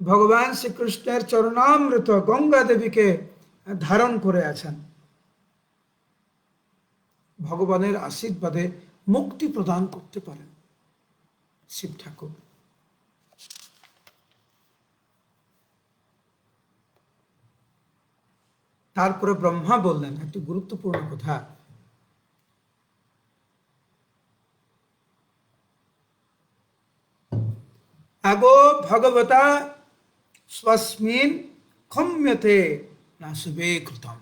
ভগবান শ্রীকৃষ্ণের চরণামৃত গঙ্গা দেবীকে ধারণ করে আছেন। ভগবানের আশীর্বাদে মুক্তি প্রদান করতে পারেন শিব ঠাকুর। তারপরে ব্রহ্মা বললেন একটি গুরুত্বপূর্ণ কথা, আগো ভগবতা স্বস্মিন ক্ষম্যতে না শুভে কৃতম।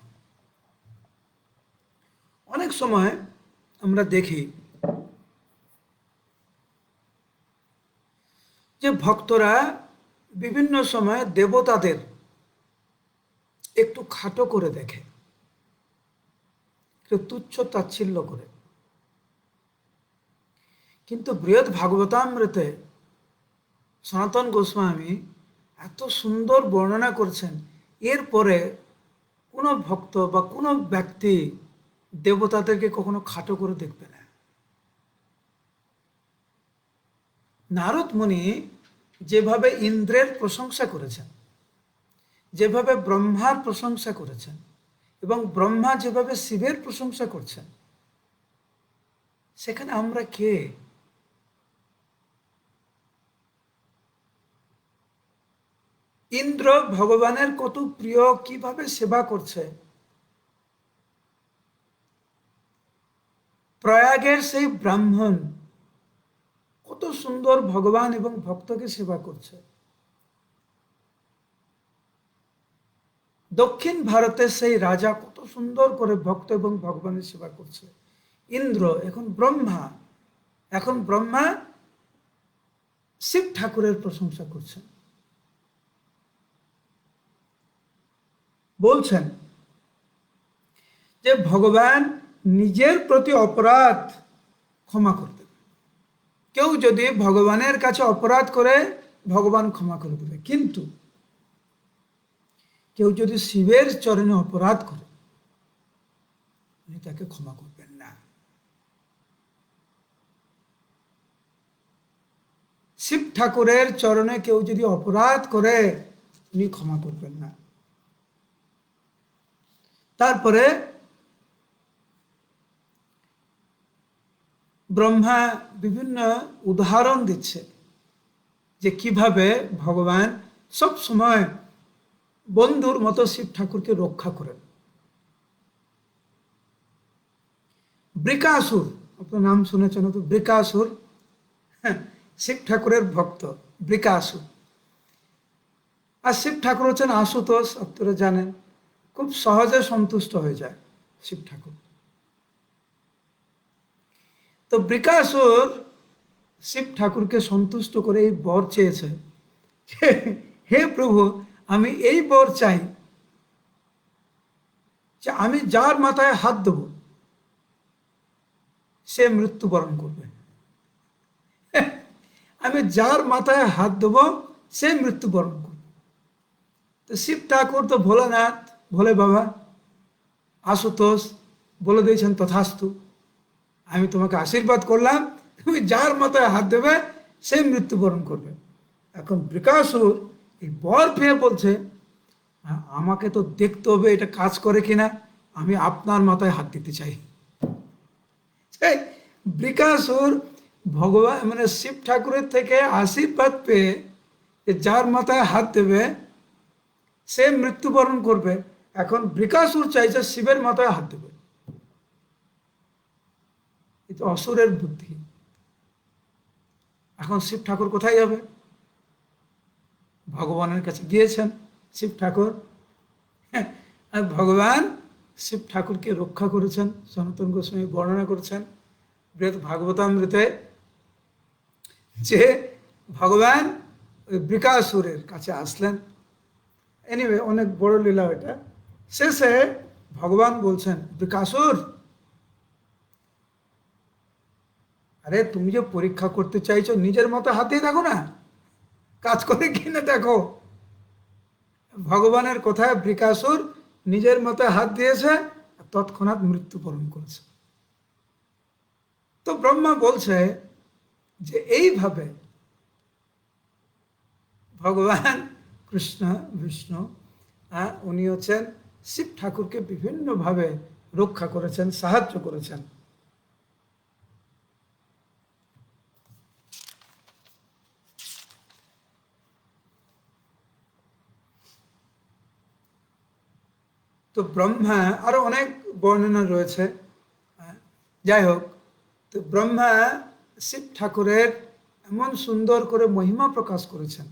অনেক সময় আমরা দেখি যে ভক্তরা বিভিন্ন সময় দেবতাদের একটু খাটো করে দেখে, একটু তুচ্ছ তাচ্ছিল্য করে। কিন্তু বৃহৎ ভাগবতামৃতে সনাতন গোস্বামী এত সুন্দর বর্ণনা করছেন, এরপরে কোনো ভক্ত বা কোনো ব্যক্তি দেবতাদেরকে কখনো খাটো করে দেখবে না। নারদ মুনি যেভাবে ইন্দ্রের প্রশংসা করেছেন, যেভাবে ব্রহ্মার প্রশংসা করেছেন, এবং ব্রহ্মা যেভাবে শিবের প্রশংসা করছেন, সেখানে আমরা কে? ইন্দ্র ভগবানের কত প্রিয়, কিভাবে সেবা করছে। প্রয়াগের সেই ব্রাহ্মণ কত সুন্দর ভগবান এবং ভক্তকে সেবা করছে। দক্ষিণ ভারতের সেই রাজা কত সুন্দর করে ভক্ত এবং ভগবানের সেবা করছে। ইন্দ্র, এখন ব্রহ্মা শিব ঠাকুরের প্রশংসা করছেন। বলছেন যে ভগবান নিজের প্রতি অপরাধ ক্ষমা করতে, কেউ যদি ভগবানের কাছে অপরাধ করে ভগবান ক্ষমা করে দেবে, কিন্তু কেউ যদি শিবের চরণে অপরাধ করে উনি তাকে ক্ষমা করবেন না। শিব ঠাকুরের চরণে কেউ যদি অপরাধ করে উনি ক্ষমা করবেন না। তারপরে ব্রহ্মা বিভিন্ন উদাহরণ দিচ্ছে যে কিভাবে ভগবান সব সময় বন্ধুর মতো শিব ঠাকুরকে রক্ষা করেন। বৃকাসুর, আপনার নাম শুনেছেন তো, বৃকাসুর শিব ঠাকুরের ভক্ত বৃকাসুর। আর শিব ঠাকুর হচ্ছেন আশুতোষ, আপনারা জানেন, খুব সহজে সন্তুষ্ট হয়ে যায় শিব ঠাকুর। তো বৃকাসুর শিব ঠাকুরকে সন্তুষ্ট করে এই বর চেয়েছে, হে প্রভু, আমি এই বর চাই যে আমি যার মাথায় হাত দেব সে মৃত্যুবরণ করবে। আমি যার মাথায় হাত দেব সে মৃত্যুবরণ করবে। তো শিব ঠাকুর তো ভোলানাথ, ভোলে বাবা, আশুতোষ বলে দিয়েছেন তথাস্তু, আমি তোমাকে আশীর্বাদ করলাম, তুমি যার মাথায় হাত দেবে সে মৃত্যুবরণ করবে। এখন বৃকাসুর এই বর পেয়ে বলছে, আমাকে তো দেখতে হবে এটা কাজ করে কিনা, আমি আপনার মাথায় হাত দিতে চাই। বৃকাসুর ভগবান মানে শিব ঠাকুরের থেকে আশীর্বাদ পেয়ে যার মাথায় হাত দেবে সে মৃত্যুবরণ করবে, এখন বৃকাসুর চাইছে শিবের মাথায় হাত দেবে। এটা অসুরের বুদ্ধি। এখন শিব ঠাকুর কোথায় যাবে? ভগবানের কাছে গিয়েছেন শিব ঠাকুর, আর ভগবান শিব ঠাকুরকে রক্ষা করেছেন। সনাতন গোস্বামী বর্ণনা করেছেন বৃহৎ ভাগবতামৃতে যে ভগবান ওই বৃকাসুরের কাছে আসলেন। এনিওয়ে, অনেক বড় লীলা এটা। শেষে ভগবান বলছেন, বৃকাসুর, আরে তুমি যে পরীক্ষা করতে চাইছো, নিজের মতো হাতিয়ে দেখো না, কাজ করে কিনে দেখো। ভগবানের কথায় বৃকাসুর নিজের মতো হাত দিয়েছে, তৎক্ষণাৎ মৃত্যুবরণ করেছে। তো ব্রহ্মা বলছে যে এইভাবে ভগবান কৃষ্ণ বিষ্ণু, উনি হচ্ছেন শিব ঠাকুরকে বিভিন্নভাবে রক্ষা করেছেন, সাহায্য করেছেন। তো ব্রহ্মা, আরো অনেক বর্ণনা রয়েছে, যাই হোক, তো ব্রহ্মা শিব ঠাকুরের এমন সুন্দর করে মহিমা প্রকাশ করেছেন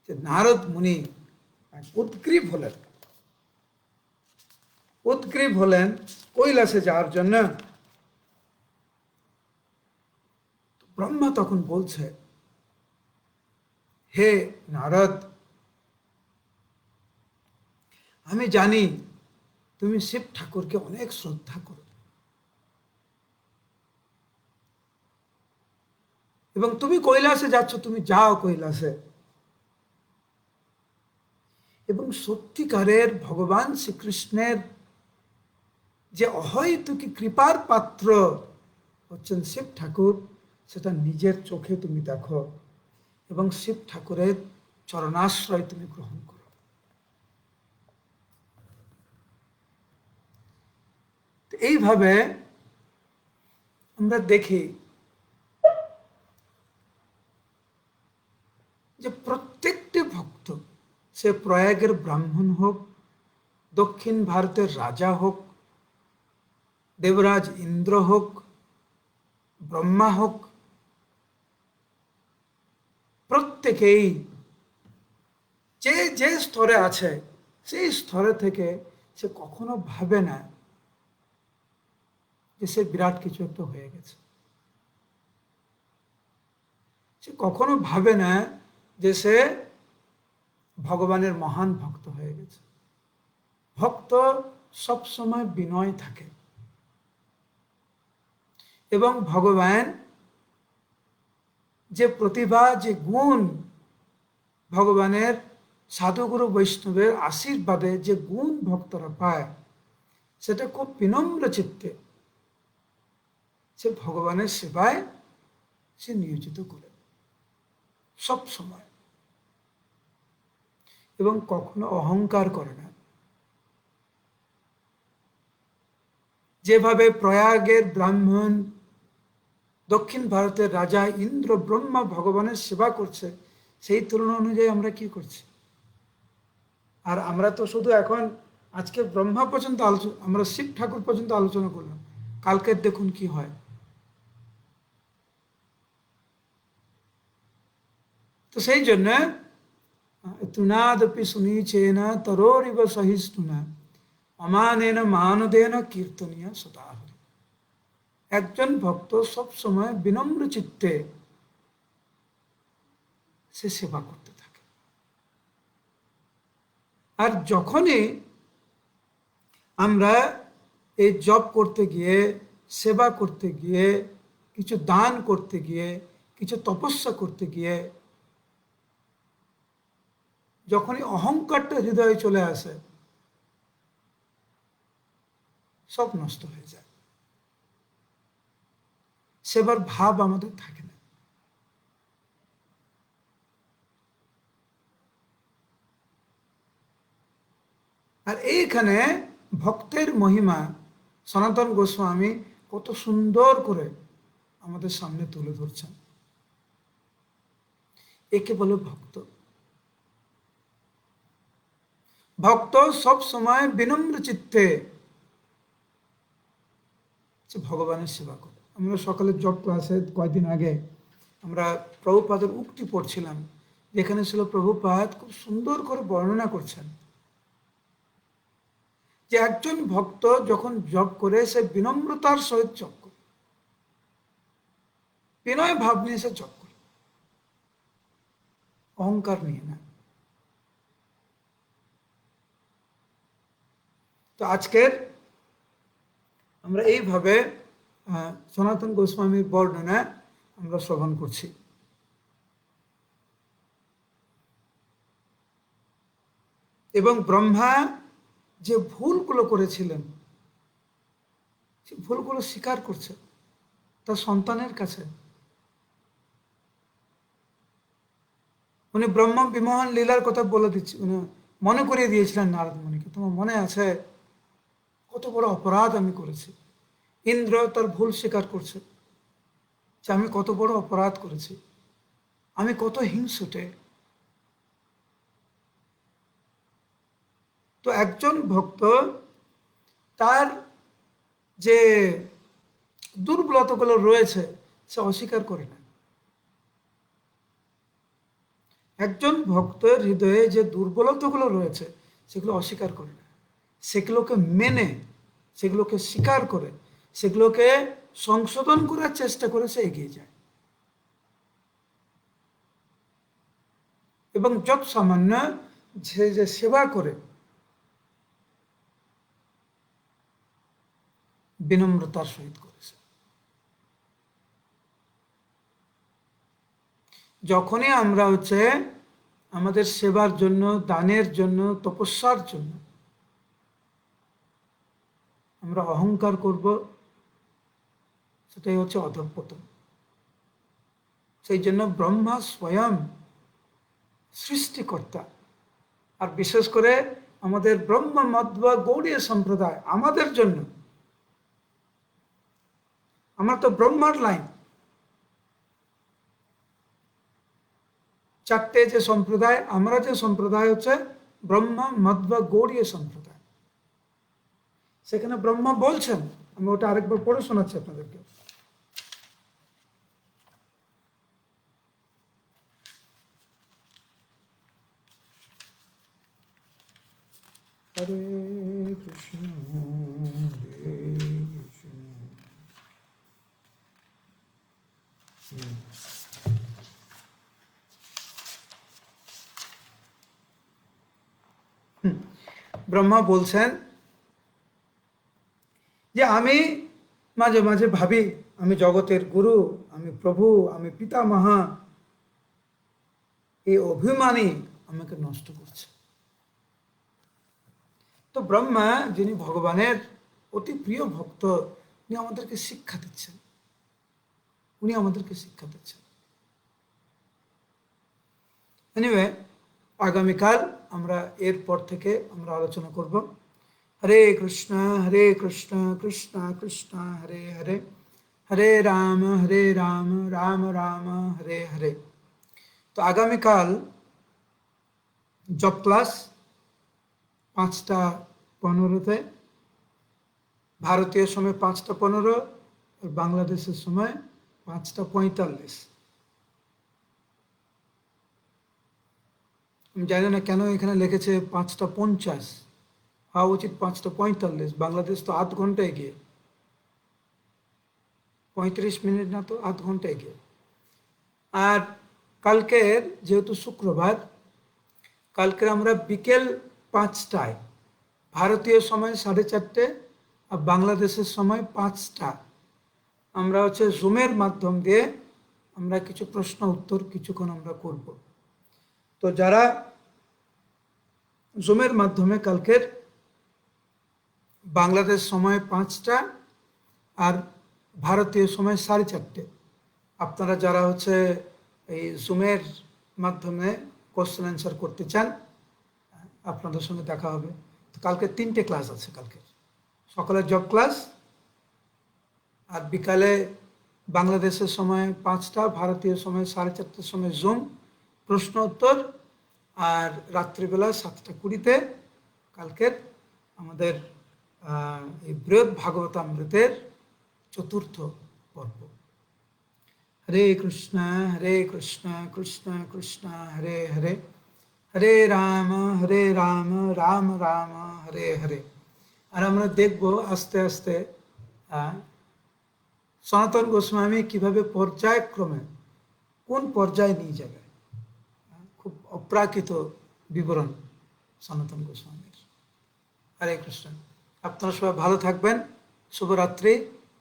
যে নারদ মুনি উদ্গ্রীব হলেন, কৈলাসে যাওয়ার জন্য। ব্রহ্মা তখন বলছে, হে নারদ, আমি জানি তুমি শিব ঠাকুরকে অনেক শ্রদ্ধা করো এবং তুমি কৈলাসে যাচ্ছ, তুমি যাও কৈলাসে, এবং সত্যিকারের ভগবান শ্রীকৃষ্ণের যে অহৈতুকী কৃপার পাত্র হচ্ছেন শিব ঠাকুর, সেটা নিজের চোখে তুমি দেখো এবং শিব ঠাকুরের চরণাশ্রয় তুমি গ্রহণ করো। এইভাবে আমরা দেখি যে প্রত্যেকটি ভক্ত, সে প্রয়াগের ব্রাহ্মণ হোক, দক্ষিণ ভারতের রাজা হোক, দেবরাজ ইন্দ্র হোক, ব্রহ্মা হোক, প্রত্যেকেই যে যে স্তরে আছে সেই স্তরে থেকে সে কখনো ভাবে না যে সে বিরাট কিছু একটা হয়ে গেছে। সে কখনো ভাবে না যে সে ভগবানের মহান ভক্ত হয়ে গেছে। ভক্ত সবসময় বিনয় থাকে এবং ভগবান যে প্রতিভা, যে গুণ, ভগবানের সাধুগুরু বৈষ্ণবের আশীর্বাদে যে গুণ ভক্তরা পায়, সেটা খুব বিনম্র চিত্তে সে ভগবানের সেবায় সে নিয়োজিত করে সব সময়, এবং কখনো অহংকার করে না। যেভাবে প্রয়াগের ব্রাহ্মণ, দক্ষিণ ভারতের রাজা ইন্দ্র, ব্রহ্মা ভগবানের সেবা করছে, সেই তুলনা অনুযায়ী আমরা কি করছি? আর আমরা তো শুধু এখন আজকে ব্রহ্মা পর্যন্ত আলোচনা, আমরা শিব ঠাকুর পর্যন্ত আলোচনা করলাম, কালকের দেখুন কি হয়। তো সেই জন্য তুনাদপি সুনীচেন তরোরিব সহিষ্ণুনা অমানেন মানদেন কীর্তনীয় সদা। একজন ভক্ত সব সময় বিনম্র চিত্তে সে সেবা করতে থাকে। আর যখনই আমরা এই জপ করতে গিয়ে, সেবা করতে গিয়ে, কিছু দান করতে গিয়ে, কিছু তপস্যা করতে গিয়ে যখনই অহংকারটা হৃদয়ে চলে আসে, সব নষ্ট হয়ে যায়, সেবার ভাব আমাদের থাকে না। আর এইখানে ভক্তের মহিমা সনাতন গোস্বামী কত সুন্দর করে আমাদের সামনে তুলে ধরছেন। একে বলে ভক্ত। ভক্ত সব সময় বিনম্র চিত্তে ভগবানের সেবা করে। আমরা সকালের জব ক্লাসে কয়েকদিন আগে আমরা প্রভুপাদের উক্তি পড়ছিলাম, যেখানে ছিল প্রভুপাদ খুব সুন্দর করে বর্ণনা করছেন যে একজন ভক্ত যখন জপ করে সে বিনম্রতার সহিত জপ করে, বিনয় ভাব নিয়ে সে জপ করে, অহংকার নিয়ে না। তো আজকের আমরা এইভাবে সনাতন গোস্বামীর বর্ণনা আমরা শ্রবণ করছি। এবং ব্রহ্মা যে ভুলগুলো করেছিলেন, সে ভুলগুলো স্বীকার করছে তার সন্তানের কাছে। উনি ব্রহ্ম বিমোহন লীলার কথা বলে দিচ্ছি, উনি মনে করিয়ে দিয়েছিলেন নারদ মুনিকে, তোমার মনে আছে কত বড় অপরাধ আমি করেছি। ইন্দ্র তার ভুল স্বীকার করছে যে আমি কত বড় অপরাধ করেছি, আমি কত হিংসুটে। তো একজন ভক্ত তার যে দুর্বলতাগুলো রয়েছে সে অস্বীকার করে না। একজন ভক্তের হৃদয়ে যে দুর্বলতাগুলো রয়েছে সেগুলো অস্বীকার করে না, সেগুলোকে মেনে, সেগুলোকে স্বীকার করে, সেগুলোকে সংশোধন করার চেষ্টা করে সে এগিয়ে যায়। এবং যত সামান্য যে সেবা করে বিনম্রতার সহিত করেছে। যখনই আমরা আমাদের সেবার জন্য, দানের জন্য, তপস্যার জন্য আমরা অহংকার করব, সেটাই হচ্ছে অধঃপতন। সেই জন্য ব্রহ্মা স্বয়ং সৃষ্টিকর্তা, আর বিশেষ করে আমাদের ব্রহ্ম মধ্ব গৌড়ীয় সম্প্রদায়, আমাদের জন্য, আমরা তো ব্রহ্মার লাইন, চারটে যে সম্প্রদায়, আমরা যে সম্প্রদায় হচ্ছে ব্রহ্মা মধ্ব গৌড়ীয় সম্প্রদায়। সেখানে ব্রহ্মা বলছেন, আমি ওটা আরেকবার পড়ে শোনাচ্ছি আপনাদেরকে। হরে কৃষ্ণ হরে কৃষ্ণ। ব্রহ্মা বলছেন যে আমি মাঝে মাঝে ভাবি আমি জগতের গুরু, আমি প্রভু, আমি পিতামহা, এই অভিমানী আমাকে নষ্ট করছে। তো ব্রহ্মা, যিনি ভগবানের অতি প্রিয় ভক্ত, উনি আমাদেরকে শিক্ষা দিচ্ছেন, উনি আমাদেরকে শিক্ষা দিচ্ছেন। এনিওয়ে, আগামীকাল আমরা এরপর থেকে আমরা আলোচনা করব। হরে কৃষ্ণ কৃষ্ণ কৃষ্ণ হরে হরে, হরে রাম রাম রাম হরে হরে। তো আগামীকাল জব ক্লাস 5:15, ভারতীয় সময় 5:15, আর বাংলাদেশের সময় 5:45। আমি জানি না কেন এখানে লিখেছে 5:50, হওয়া উচিত 5:45। বাংলাদেশ তো আধ ঘন্টা এগিয়ে, 35 মিনিট না তো আধ ঘন্টা এগিয়ে। আর কালকের যেহেতু শুক্রবার, কালকের আমরা বিকেল 5টায়, ভারতীয় সময় 4:30 আর বাংলাদেশের সময় 5টা, আমরা জুমের মাধ্যম দিয়ে আমরা কিছু প্রশ্ন উত্তর কিছুক্ষণ আমরা করব। তো যারা জুমের মাধ্যমে কালকের বাংলাদেশ সময় 5টা আর ভারতীয় সময় 4:30, আপনারা যারা এই জুমের মাধ্যমে কোশ্চেন অ্যান্সার করতে চান, আপনাদের সঙ্গে দেখা হবে। তো কালকে 3টে ক্লাস আছে। কালকে সকালে জব ক্লাস, আর বিকালে বাংলাদেশের সময় 5টা, ভারতীয় সময় 4:30 সময় জুম প্রশ্ন উত্তর, আর রাত্রিবেলা 7:20 কালকের আমাদের এই বৃহৎ ভাগবতামৃতের 4র্থ পর্ব। হরে কৃষ্ণ কৃষ্ণ কৃষ্ণ হরে হরে, হরে রাম রাম রাম হরে হরে। আর আমরা দেখব আস্তে আস্তে সনাতন গোস্বামী কিভাবে পর্যায়ক্রমে কোন পর্যায়ে নিয়ে যাবে। খুব অপ্রাকৃত বিবরণ সনাতন গোস্বামীর। হরে কৃষ্ণ। আপনারা সবাই ভালো থাকবেন, শুভরাত্রি।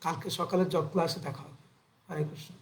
কালকে সকালে জব ক্লাসে দেখা হবে। হরে কৃষ্ণ।